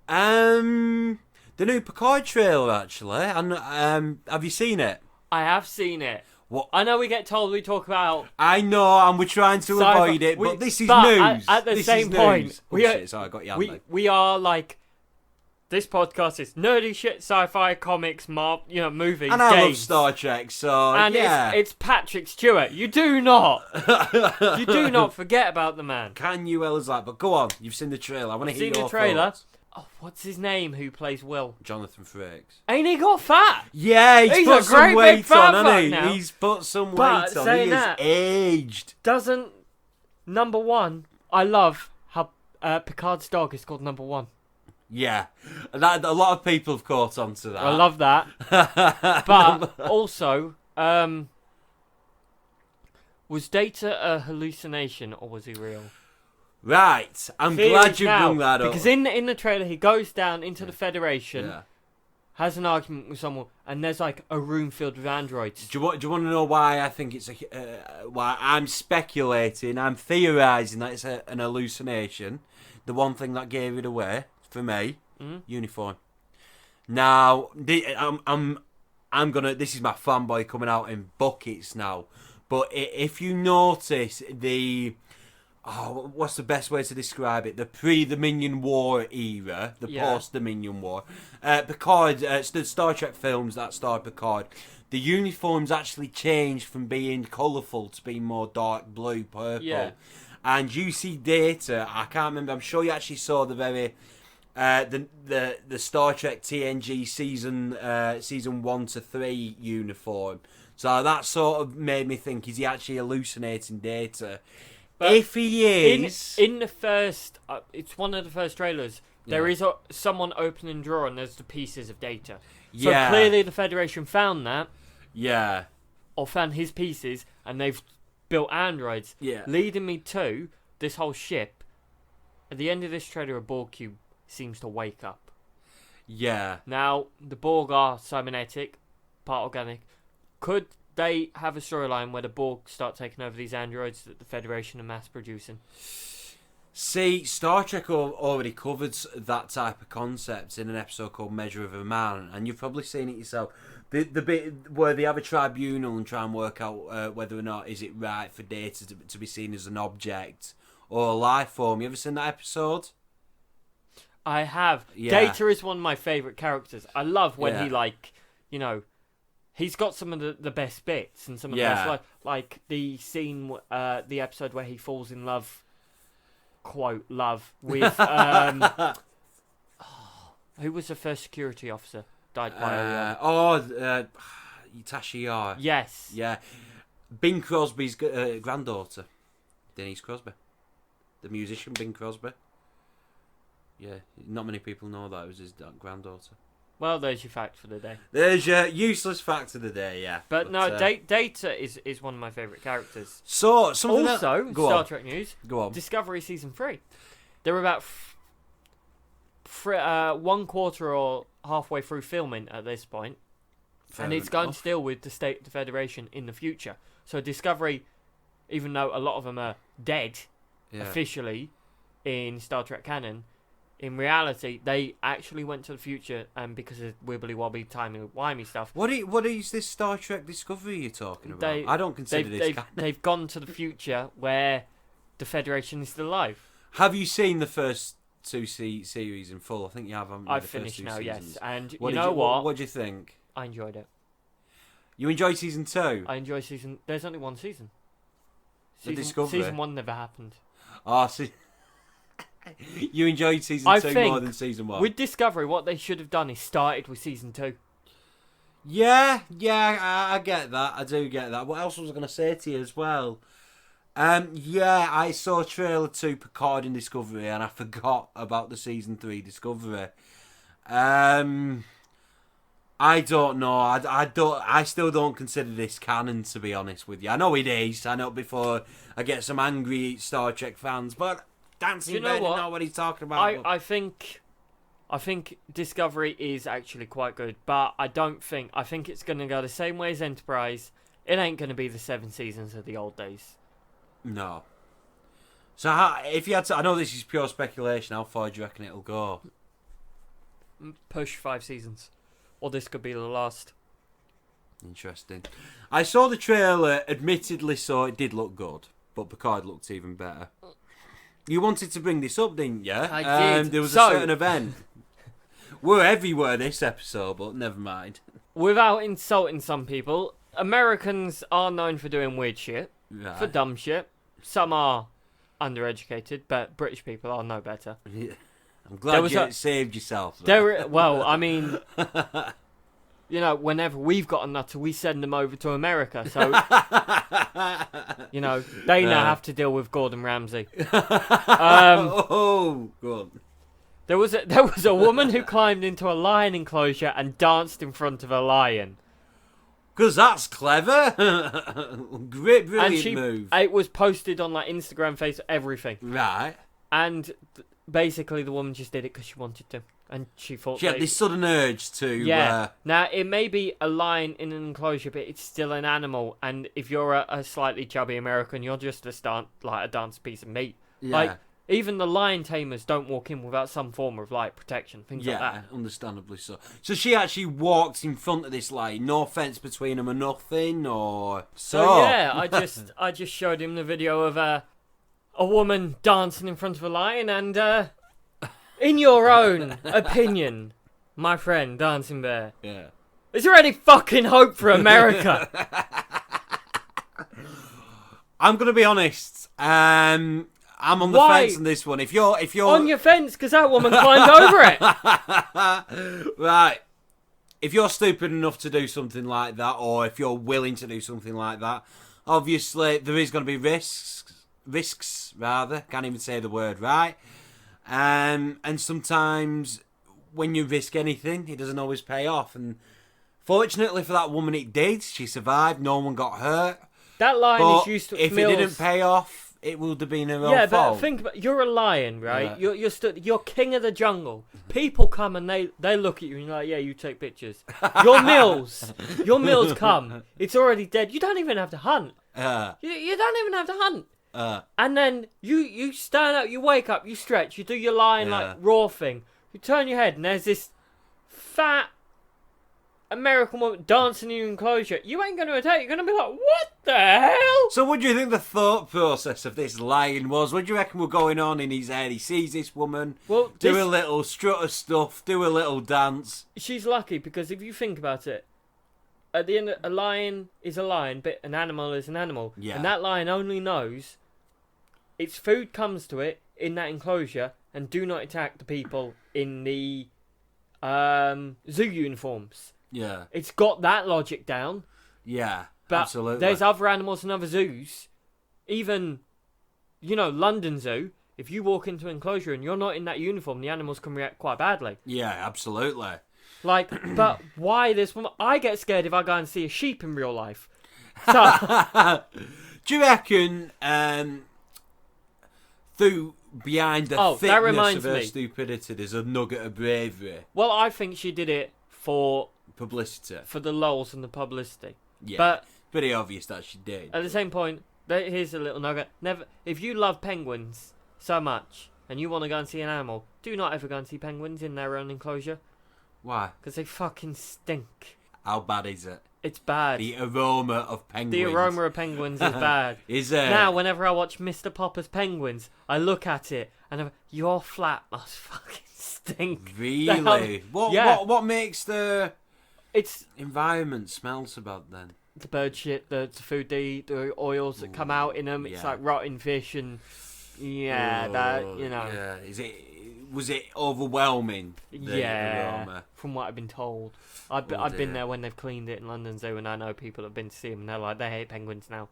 The new Picard trailer, actually. Have you seen it? I have seen it. What? I know we get told we talk about... I know, and we're trying to avoid it, but this is news. At the same point, we are like... This podcast is nerdy shit, sci-fi, comics, movies, and I love Star Trek, so and it's Patrick Stewart. You do not forget about the man. Can you, Ellis? But go on, you've seen the trailer. I want to hear your trailer. Thoughts. Oh, what's his name? Who plays Will? Jonathan Frakes. Ain't he got fat? Yeah, he's put some weight on, hasn't he? Now. He's put some weight on. He is aged. Number one? I love how Picard's dog is called Number One. Yeah, a lot of people have caught on to that. I love that. But also, was Data a hallucination or was he real? Right, I'm glad you brought that up. Because in the trailer, he goes down into the Federation, has an argument with someone, and there's like a room filled with androids. Do you want to know why I think it's why I'm speculating, I'm theorising that it's an hallucination? The one thing that gave it away for me, uniform. Now, I'm This is my fanboy coming out in buckets now. But if you notice what's the best way to describe it? The pre-Dominion War era, the post-Dominion War. Picard, the Star Trek films that starred Picard, the uniforms actually changed from being colourful to being more dark blue, purple. Yeah. And you see Data, I can't remember, I'm sure you actually saw the very... the Star Trek TNG season 1 to 3 uniform. So that sort of made me think, is he actually hallucinating Data? But if he is... In the first... it's one of the first trailers. There is someone opening a drawer and there's the pieces of Data. So clearly the Federation found that. Yeah. Or found his pieces and they've built androids. Yeah. Leading me to this whole ship. At the end of this trailer, a Borg cube seems to wake up. Yeah. Now, the Borg are cybernetic, part organic. Could they have a storyline where the Borg start taking over these androids that the Federation are mass producing? See, Star Trek already covered that type of concept in an episode called Measure of a Man, and you've probably seen it yourself. The bit where they have a tribunal and try and work out whether or not is it right for Data to be seen as an object or a life form. You ever seen that episode? I have. Yeah. Data is one of my favourite characters. I love when he he's got some of the best bits and some of the best, like the scene, the episode where he falls in love, quote, love, with, who was the first security officer? Died by Tashi Yar. Yes. Yeah. Bing Crosby's granddaughter. Denise Crosby. The musician Bing Crosby. Yeah, not many people know that. It was his granddaughter. Well, there's your fact for the day. There's your useless fact of the day, yeah. But no, Data is one of my favourite characters. So, something also, Star Trek news. Go on. Discovery Season 3. They're about 1/4 or halfway through filming at this point. And it's going to deal with the state of the Federation in the future. So Discovery, even though a lot of them are dead, officially, in Star Trek canon, in reality, they actually went to the future, and because of wibbly-wobbly, timey-wimey stuff. What is this Star Trek Discovery you're talking about? I don't consider this canon. They've gone to the future where the Federation is still alive. Have you seen the first two series in full? I think you have. I've finished now, yes. And what you know what? What do you think? I enjoyed it. You enjoyed season 2? I enjoy season... There's only one season. Discovery? Season 1 never happened. You enjoyed season 2 more than season 1. With Discovery, what they should have done is started with season 2. Yeah, I get that. I do get that. What else was I going to say to you as well? I saw trailer 2 Picard in Discovery, and I forgot about the season 3 Discovery. I don't know. I still don't consider this canon, to be honest with you. I know it is. I know before I get some angry Star Trek fans, but Dancingbear didn't know what he's talking about. I think Discovery is actually quite good, but I think it's going to go the same way as Enterprise. It ain't going to be the 7 seasons of the old days. No. So if you had to, I know this is pure speculation, how far do you reckon it'll go? Push 5 seasons. Or this could be the last. Interesting. I saw the trailer, admittedly, so it did look good, but Picard looked even better. You wanted to bring this up, didn't you? I did. There was a certain event. We're everywhere this episode, but never mind. Without insulting some people, Americans are known for doing weird shit, for dumb shit. Some are undereducated, but British people are no better. Yeah. I'm glad you saved yourself. Well, I mean, whenever we've got a nutter, we send them over to America. So, they now have to deal with Gordon Ramsay. Oh, good. There was a woman who climbed into a lion enclosure and danced in front of a lion. Because that's clever. Brilliant move. It was posted on Instagram, Facebook, everything. Right. And basically the woman just did it because she wanted to. And she thought... She had this sudden urge to... Yeah. Now, it may be a lion in an enclosure, but it's still an animal. And if you're a slightly chubby American, you're just a dance piece of meat. Yeah. Even the lion tamers don't walk in without some form of like protection, things like that. Yeah, understandably so. So she actually walked in front of this lion, no fence between them or nothing, or So yeah, I just showed him the video of a woman dancing in front of a lion, and in your own opinion, my friend Dancing Bear, yeah. is there any fucking hope for America? I'm gonna be honest. I'm on the Why? fence on this one. If you're On your fence, because that woman climbed over it. right, if you're stupid enough to do something like that, or if you're willing to do something like that, obviously there is going to be risks rather. Can't even say the word right. And sometimes when you risk anything, it doesn't always pay off. And fortunately for that woman, it did. She survived. No one got hurt. That lion But is used to if meals. it didn't pay off, it would have been her own Yeah, fault. but think about, you're a lion, right? Yeah. You're king of the jungle. People come and they look at you and you're like, yeah, you take pictures. Your meals come. It's already dead. You don't even have to hunt. You don't even have to hunt. And then you stand up, you wake up, you stretch, you do your lion like raw thing. You turn your head and there's this fat American woman dancing in your enclosure. You ain't going to attack. You're going to be like, what the hell? So what do you think the thought process of this lion was? What do you reckon was going on in his head? He sees this woman, Well, do a little strut of stuff, do a little dance. She's lucky because if you think about it, at the end, a lion is a lion, but an animal is an animal. Yeah. And that lion only knows its food comes to it in that enclosure, and do not attack the people in the zoo uniforms. Yeah. It's got that logic down. Yeah, But absolutely. there's other animals in other zoos. Even, London Zoo, if you walk into an enclosure and you're not in that uniform, the animals can react quite badly. Yeah, absolutely. Like, but why this woman? I get scared if I go and see a sheep in real life. So, Do you reckon through behind the that thickness reminds of her me. stupidity there's a nugget of bravery? well, I think she did it for Publicity. the lulz and the publicity. Yeah. But pretty obvious that she did. at the same point, here's a little nugget. Never, if you love penguins so much and you want to go and see an animal, do not ever go and see penguins in their own enclosure Why? because they fucking stink. How bad is it? It's bad. The aroma of penguins. The aroma of penguins is bad. Is it? Now, whenever I watch Mr. Popper's Penguins, I look at it and I'm, your flat must fucking stink. Really? Yeah. What makes the It's environment smell so bad then? the bird shit, the food they eat, the oils that come out in them. It's yeah. like rotting fish and Yeah. Was it overwhelming? The yeah. aroma? From what I've been told, I've dear. been there when they've cleaned it in London Zoo, and I know people have been to see them, and they're like they hate penguins now.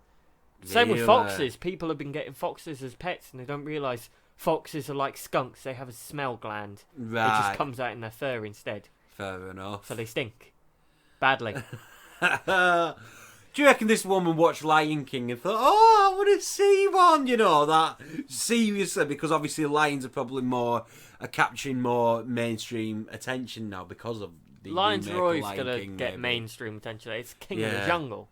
Same with Really? foxes. People have been getting foxes as pets, and they don't realise foxes are like skunks. They have a smell gland. Right. It just comes out in their fur instead, Fair enough. so they stink badly. Do you reckon this woman watched Lion King and thought, oh, I want to see one? You know, that seriously, because obviously lions are capturing more mainstream attention now because of the Lions remake are of always Lion gonna King, get maybe. mainstream attention. It's king of the Yeah. jungle.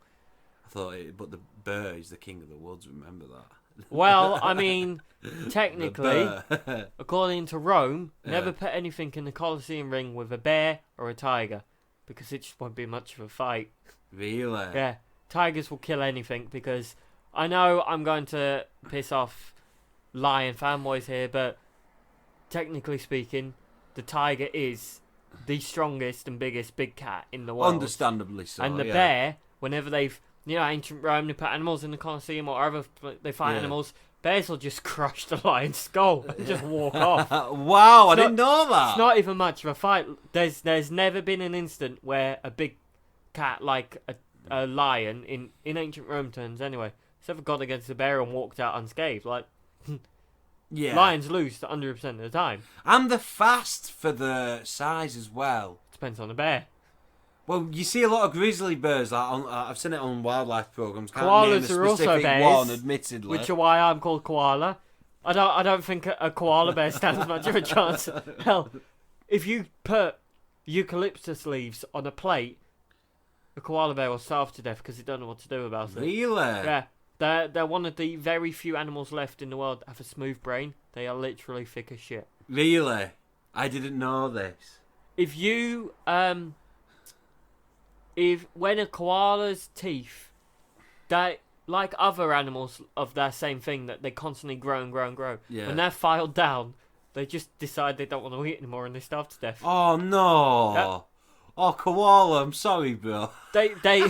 I thought, but the bear is the king of the woods. Remember that? Well, I mean, technically, The bear. according to Rome, Yeah. never put anything in the Colosseum ring with a bear or a tiger, because it just won't be much of a fight. Really? Yeah, tigers will kill anything, because I know I'm going to piss off lion fanboys here, but technically speaking, the tiger is the strongest and biggest big cat in the world. Understandably so. And the yeah. bear, whenever they've, ancient Rome, they put animals in the Colosseum or wherever they fight Yeah. animals, bears will just crush the lion's skull and just walk off. Wow, I It's didn't know that. It's not even much of a fight. There's never been an instant where a big cat like a lion in ancient Rome terms anyway, has ever gone against a bear and walked out unscathed. Like Yeah. lions lose 100% of the time. And they're fast for the size as well. Depends on the bear. Well, you see a lot of grizzly bears. Like I've seen it on wildlife programs. Can't name Koalas a are also specific bears, one, admittedly. Which are why I'm called Koala. I don't think a koala bear stands much of a chance. Hell, if you put eucalyptus leaves on a plate, a koala bear will starve to death because it don't know what to do about it. Really? Yeah, They're one of the very few animals left in the world that have a smooth brain. They are literally thick as shit. Really? I didn't know this. If you when a koala's teeth, they like other animals of their same thing that they constantly grow and grow and grow. Yeah. When they're filed down, they just decide they don't want to eat anymore and they starve to death. Oh no! Yep. Oh, koala, I'm sorry, bro. They are.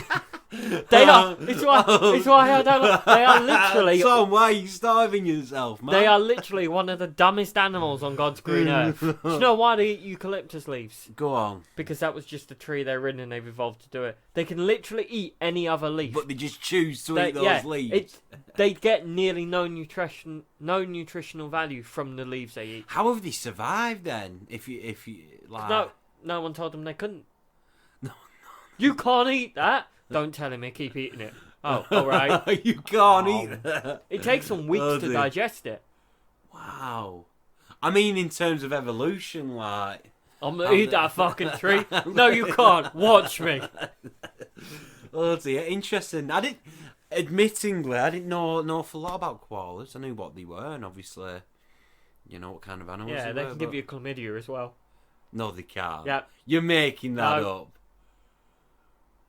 It's why I don't. They are literally. Tom, why are you starving yourself, man? They are literally one of the dumbest animals on God's green earth. Do you know why they eat eucalyptus leaves? Go on. Because that was just a tree they're in and they've evolved to do it. They can literally eat any other leaf. But they just choose to eat those leaves. They get nearly no nutritional value from the leaves they eat. How have they survived then? If you like. No one told them they couldn't. No. You can't eat that. Don't tell him. He keep eating it. Oh, all right. You can't eat that. It takes them weeks to digest it. Wow. I mean, in terms of evolution, like. I'm gonna eat that fucking tree. No, you can't. Watch me. Oh dear, interesting. Admittingly, I didn't know an awful lot about koalas. I knew what they were, and obviously, you know what kind of animals Yeah, they they were. can give you chlamydia as well. No, they can't. Yeah. You're making that up.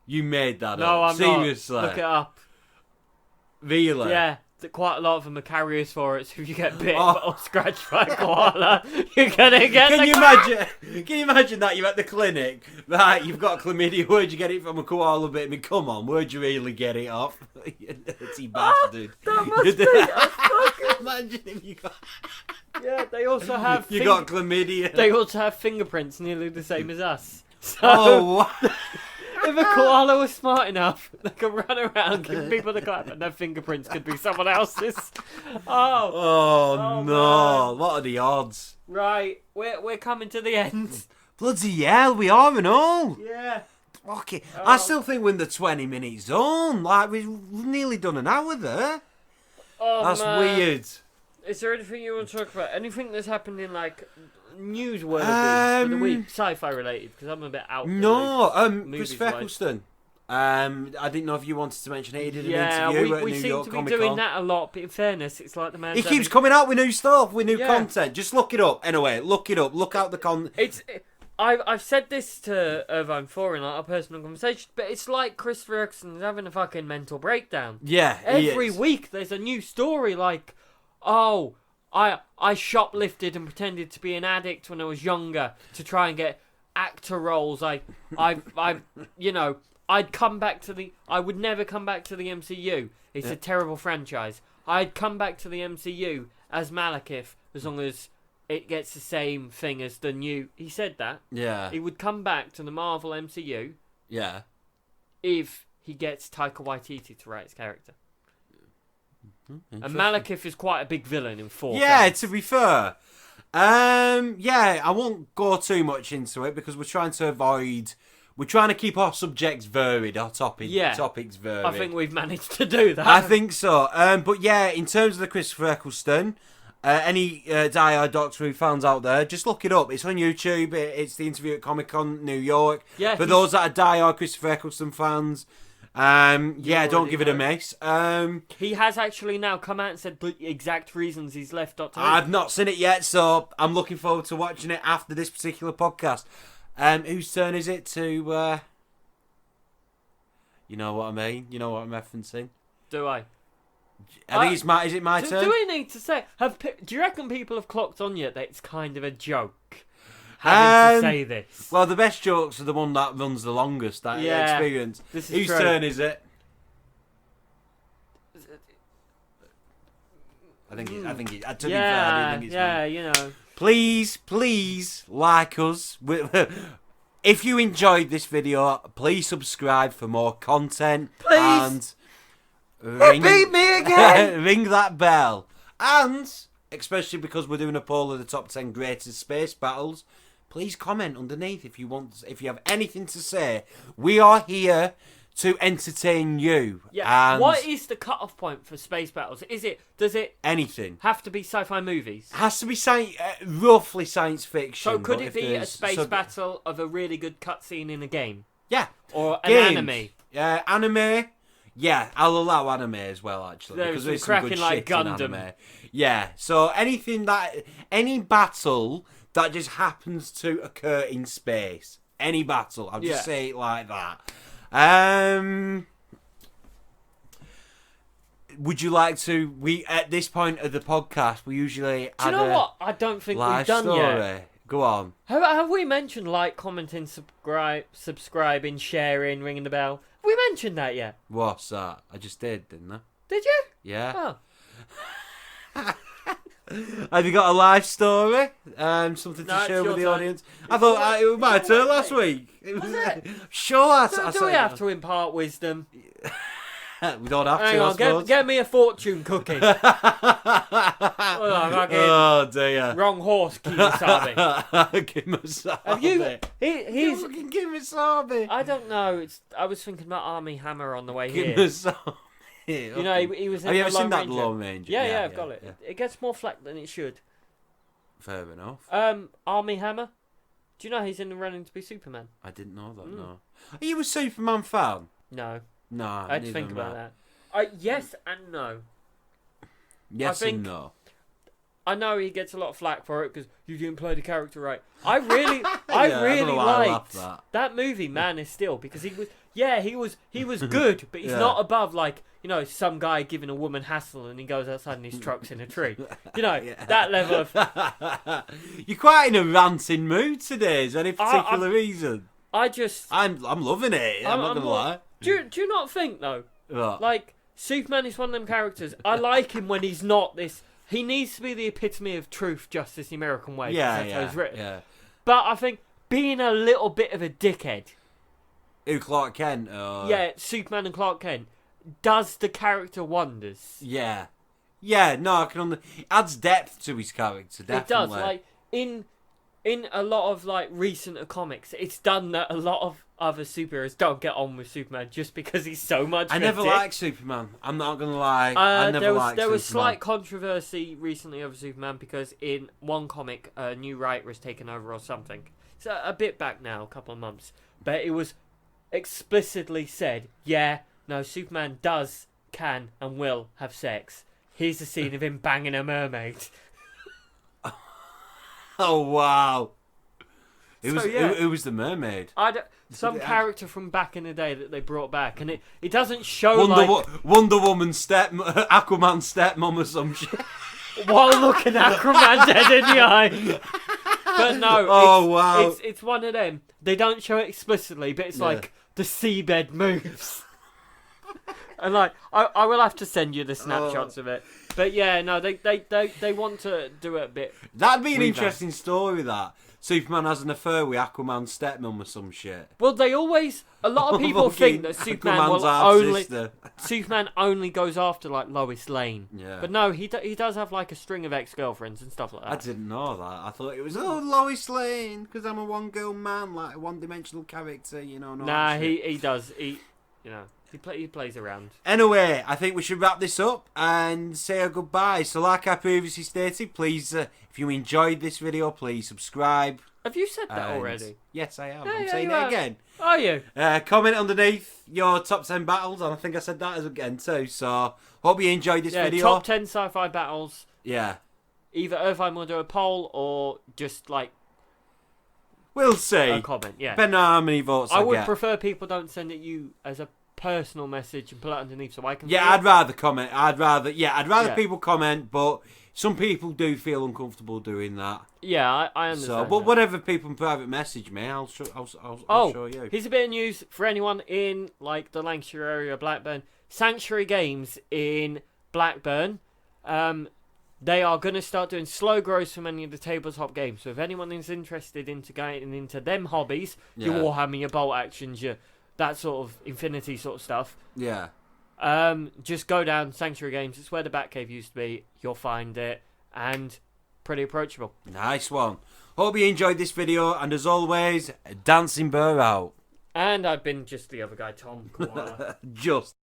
You made that up. No, I'm Seriously. not. Look it up. Really? Yeah. Quite a lot of them are carriers for it, so if you get bit or scratched by a koala, you're gonna get Can you imagine that you're at the clinic, right, you've got chlamydia, where'd you get it from? A koala bit? I mean, come on, where'd you really get it off? You dirty bastard. That must be Imagine if you got... Yeah, they also have... You got chlamydia. They also have fingerprints nearly the same as us. So... Oh, what? If a koala was smart enough, they could run around giving people the clap, and their fingerprints could be someone else's. Oh no! Man. What are the odds? Right, we're coming to the end. Bloody hell, we are and all. Yeah. Okay, I still think we're in the 20-minute zone. Like we've nearly done an hour there. Oh, that's man. weird. Is there anything you want to talk about? Anything that's happened in like newsworthy for the week, sci-fi related? Because I'm a bit out. No, Christopher Eccleston. I didn't know if you wanted to mention it. He did an interview at we New seem York to be Comic Con. doing that a lot. But in fairness, it's like the man. He keeps coming out with new stuff, with new content. Just look it up. Anyway, look it up. Look out the I've said this to Irvine before in like our personal conversation, but it's like Christopher Eccleston is having a fucking mental breakdown. Yeah, every week there's a new story like, oh, I shoplifted and pretended to be an addict when I was younger to try and get actor roles. I you know, I'd come back to the. I would never come back to the MCU. It's a terrible franchise. I'd come back to the MCU as Malekith as long as it gets the same thing as the new. He said that. Yeah. He would come back to the Marvel MCU. Yeah. If he gets Taika Waititi to write his character. And Malekith is quite a big villain in 4. Yeah, to be fair. Yeah, I won't go too much into it because we're trying to keep our subjects varied, our topics varied. I think we've managed to do that. I think so. But yeah, in terms of the Christopher Eccleston, any die-hard Doctor Who fans out there, just look it up. It's on YouTube. It's the interview at Comic Con New York. Yeah, for those that are die-hard Christopher Eccleston fans. Don't give it a miss. He has actually now come out and said the exact reasons he's left Doctor Who. I've not seen it yet, so I'm looking forward to watching it after this particular podcast. Whose turn is it to... You know what I mean? You know what I'm referencing? Do I? Is it my turn? Do we need to say... Do you reckon people have clocked on yet that it's kind of a joke? Having to say this. Well, the best jokes are the one that runs the longest. That experience. This is Whose true. turn is it? I think it's. To be fair, I think it's me. You know. Please like us. If you enjoyed this video, please subscribe for more content. Please. And Beat me again. ring that bell. And especially because we're doing a poll of the top 10 greatest space battles. Please comment underneath if you have anything to say. We are here to entertain you. Yeah. And what is the cut-off point for space battles? Does it anything have to be sci-fi movies? has to be roughly science fiction. So could it be a space battle of a really good cutscene in a game? Yeah. Or an Games. anime? Anime. Yeah, I'll allow anime as well, actually. There because was there's some some cracking, good like, shit in Gundam. anime. Yeah, so any battle that just happens to occur in space. Any battle. I'll just say it like that. Would you like to... At this point of the podcast, we usually Do you know what? I don't think we've done yet. Go on. Have we mentioned like, commenting, subscribing, sharing, ringing the bell? Have we mentioned that yet? What's that? I just didn't I? Did you? Yeah. Oh. Have you got a life story? Something to share with the audience? I thought it was my turn last week. Was it? Sure. Do we have to impart wisdom? We don't have Hang to, on, I suppose. get me a fortune cookie. Oh, dear. Wrong horse, Kimasabi. Kimasabi. Have you... He's... fucking Kimasabi. I don't know. I was thinking about Army Hammer on the way here. Kimasabi. You know, he was in Have you the ever seen that Ranger. Lone Ranger? Yeah, I've got it. Yeah. It gets more flack than it should. Fair enough. Army Hammer. Do you know he's in the running to be Superman? I didn't know that, no. Are you a Superman fan? No. No, I had to think about that. Yes and no. Yes I think, and no. I know he gets a lot of flack for it because you didn't play the character right. I really I liked that. that movie, Man of Steel, because he was good, but he's not above, like, you know, some guy giving a woman hassle and he goes outside and his truck's in a tree. You know, that level of... You're quite in a ranting mood today. Is there any particular reason? I'm loving it. I'm not going to lie. Do you not think, though? What? Like, Superman is one of them characters. I like him when he's not this... He needs to be the epitome of truth, justice, the American way. That's how he's written. Yeah. But I think being a little bit of a dickhead... Who, Clark Kent? Yeah, Superman and Clark Kent does the character wonders. Yeah. Yeah, no, I can it adds depth to his character, definitely. It does. Like, in a lot of, like, recent comics, it's done that a lot of other superheroes don't get on with Superman just because he's so much I never liked Superman. I'm not going to lie. I never liked Superman. There was slight controversy recently over Superman because in one comic, a new writer has taken over or something. It's a bit back now, a couple of months. But it was explicitly said, Superman can and will have sex. Here's the scene of him banging a mermaid. Oh, wow. Who was the mermaid? Some character from back in the day that they brought back, and it doesn't show Wonder Woman Aquaman stepmom or some shit. While looking Aquaman dead in the eye. But no, wow. It's one of them. They don't show it explicitly, but it's like the seabed moves. And like I will have to send you the snapshots of it. But yeah, no, they want to do it a bit. That'd be an interesting story, that. Superman has an affair with Aquaman's stepmom or some shit. Well, a lot of people think that Superman only goes after, like, Lois Lane. Yeah. But no, he does have, like, a string of ex-girlfriends and stuff like that. I didn't know that. I thought it was, Lois Lane, because I'm a one-girl man, like a one-dimensional character, you know. Nah, he does. He plays around. Anyway, I think we should wrap this up and say a goodbye. So like I previously stated, please, if you enjoyed this video, please subscribe. Have you said that already? Yes, I have. Yeah, I'm saying it again. Are you? Comment underneath your top 10 battles, and I think I said that again too. So hope you enjoyed this video. Top 10 sci-fi battles. Yeah. Either Irvine will do a poll or just like... We'll see. A comment, yeah. Depending on how many votes I would get. prefer people don't send it you as a personal message and put it underneath so I can... Yeah, I'd rather comment. I'd rather people comment, but some people do feel uncomfortable doing that. Yeah, I understand. So, but whatever people in private message me, I'll show you. Here's a bit of news for anyone in like the Lancashire area, Blackburn. Sanctuary Games in Blackburn. They are going to start doing slow grows for many of the tabletop games. So if anyone is interested into getting into them hobbies, your Warhammer, your bolt actions, your that sort of Infinity sort of stuff. Yeah. Just go down Sanctuary Games. It's where the Batcave used to be. You'll find it. And pretty approachable. Nice one. Hope you enjoyed this video. And as always, Dancingbear out. And I've been just the other guy, Tom Koala. Just.